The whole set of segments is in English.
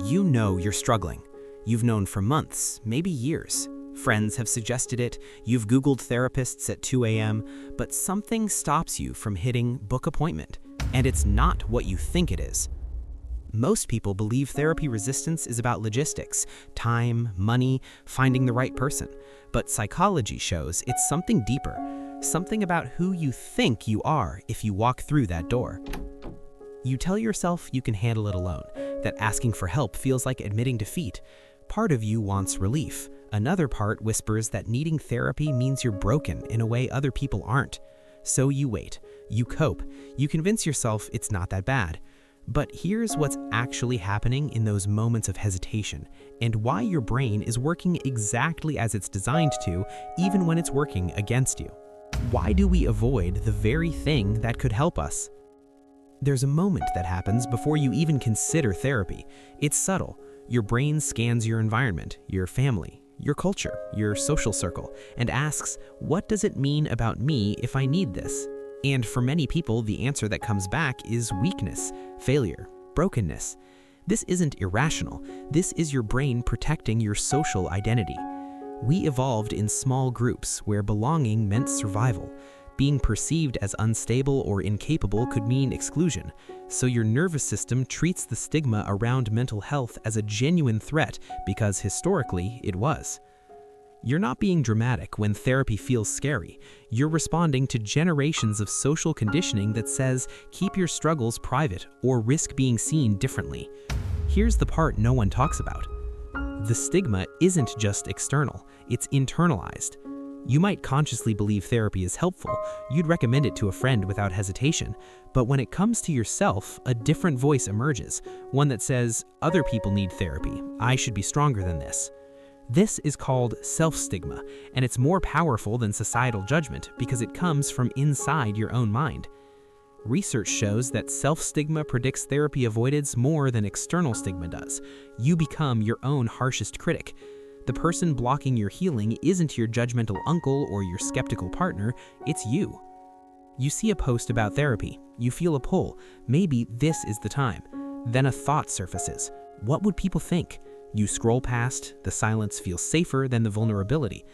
You know you're struggling. You've known for months, maybe years. Friends have suggested it, you've Googled therapists at 2 a.m., but something stops you from hitting book appointment, and it's not what you think it is. Most people believe therapy resistance is about logistics, time, money, finding the right person. But psychology shows it's something deeper, something about who you think you are if you walk through that door. You tell yourself you can handle it alone, that asking for help feels like admitting defeat. Part of you wants relief. Another part whispers that needing therapy means you're broken in a way other people aren't. So you wait, you cope, you convince yourself it's not that bad. But here's what's actually happening in those moments of hesitation, and why your brain is working exactly as it's designed to, even when it's working against you. Why do we avoid the very thing that could help us? There's a moment that happens before you even consider therapy. It's subtle. Your brain scans your environment, your family, your culture, your social circle, and asks, what does it mean about me if I need this? And for many people, the answer that comes back is weakness, failure, brokenness. This isn't irrational. This is your brain protecting your social identity. We evolved in small groups where belonging meant survival. Being perceived as unstable or incapable could mean exclusion. So your nervous system treats the stigma around mental health as a genuine threat because historically it was. You're not being dramatic when therapy feels scary. You're responding to generations of social conditioning that says, keep your struggles private or risk being seen differently. Here's the part no one talks about. The stigma isn't just external, it's internalized. You might consciously believe therapy is helpful. You'd recommend it to a friend without hesitation. But when it comes to yourself, a different voice emerges, one that says, other people need therapy. I should be stronger than this. This is called self-stigma, and it's more powerful than societal judgment because it comes from inside your own mind. Research shows that self-stigma predicts therapy avoidance more than external stigma does. You become your own harshest critic. The person blocking your healing isn't your judgmental uncle or your skeptical partner, it's you. You see a post about therapy, you feel a pull, maybe this is the time. Then a thought surfaces. What would people think? You scroll past, the silence feels safer than the vulnerability.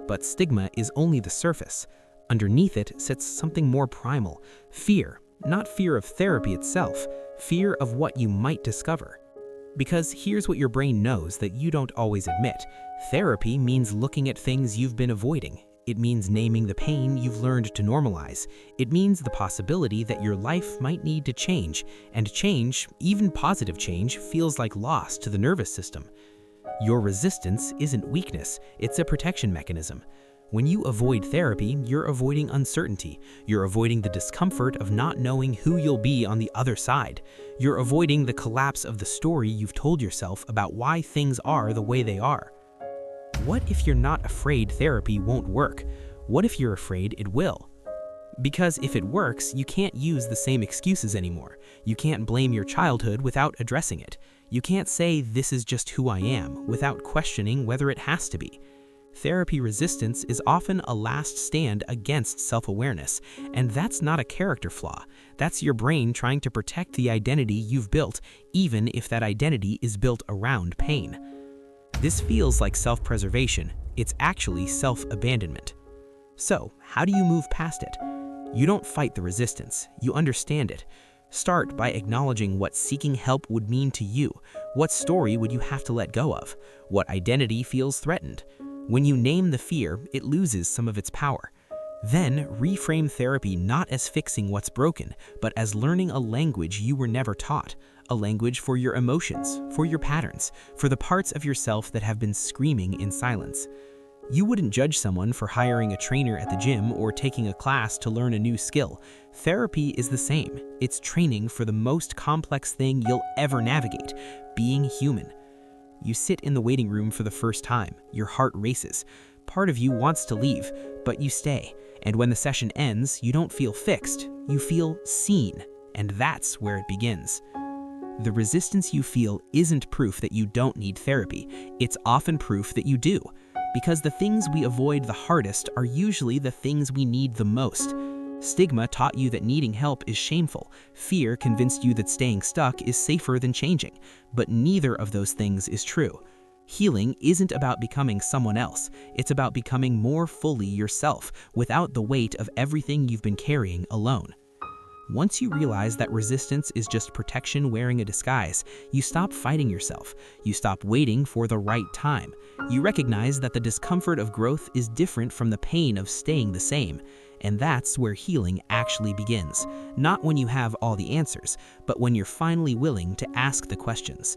But stigma is only the surface. Underneath it sits something more primal, fear, not fear of therapy itself, fear of what you might discover. Because here's what your brain knows that you don't always admit. Therapy means looking at things you've been avoiding. It means naming the pain you've learned to normalize. It means the possibility that your life might need to change, and change, even positive change, feels like loss to the nervous system. Your resistance isn't weakness, it's a protection mechanism. When you avoid therapy, you're avoiding uncertainty. You're avoiding the discomfort of not knowing who you'll be on the other side. You're avoiding the collapse of the story you've told yourself about why things are the way they are. What if you're not afraid therapy won't work? What if you're afraid it will? Because if it works, you can't use the same excuses anymore. You can't blame your childhood without addressing it. You can't say, this is just who I am, without questioning whether it has to be. Therapy resistance is often a last stand against self-awareness, and that's not a character flaw. That's your brain trying to protect the identity you've built, even if that identity is built around pain. This feels like self-preservation. It's actually self-abandonment. So, how do you move past it? You don't fight the resistance, you understand it. Start by acknowledging what seeking help would mean to you. What story would you have to let go of? What identity feels threatened? When you name the fear, it loses some of its power. Then reframe therapy not as fixing what's broken, but as learning a language you were never taught. A language for your emotions, for your patterns, for the parts of yourself that have been screaming in silence. You wouldn't judge someone for hiring a trainer at the gym or taking a class to learn a new skill. Therapy is the same. It's training for the most complex thing you'll ever navigate, being human. You sit in the waiting room for the first time. Your heart races. Part of you wants to leave, but you stay. And when the session ends, you don't feel fixed. You feel seen. And that's where it begins. The resistance you feel isn't proof that you don't need therapy. It's often proof that you do. Because the things we avoid the hardest are usually the things we need the most. Stigma taught you that needing help is shameful. Fear convinced you that staying stuck is safer than changing. But neither of those things is true. Healing isn't about becoming someone else. It's about becoming more fully yourself, without the weight of everything you've been carrying alone. Once you realize that resistance is just protection wearing a disguise, you stop fighting yourself. You stop waiting for the right time. You recognize that the discomfort of growth is different from the pain of staying the same. And that's where healing actually begins. Not when you have all the answers, but when you're finally willing to ask the questions.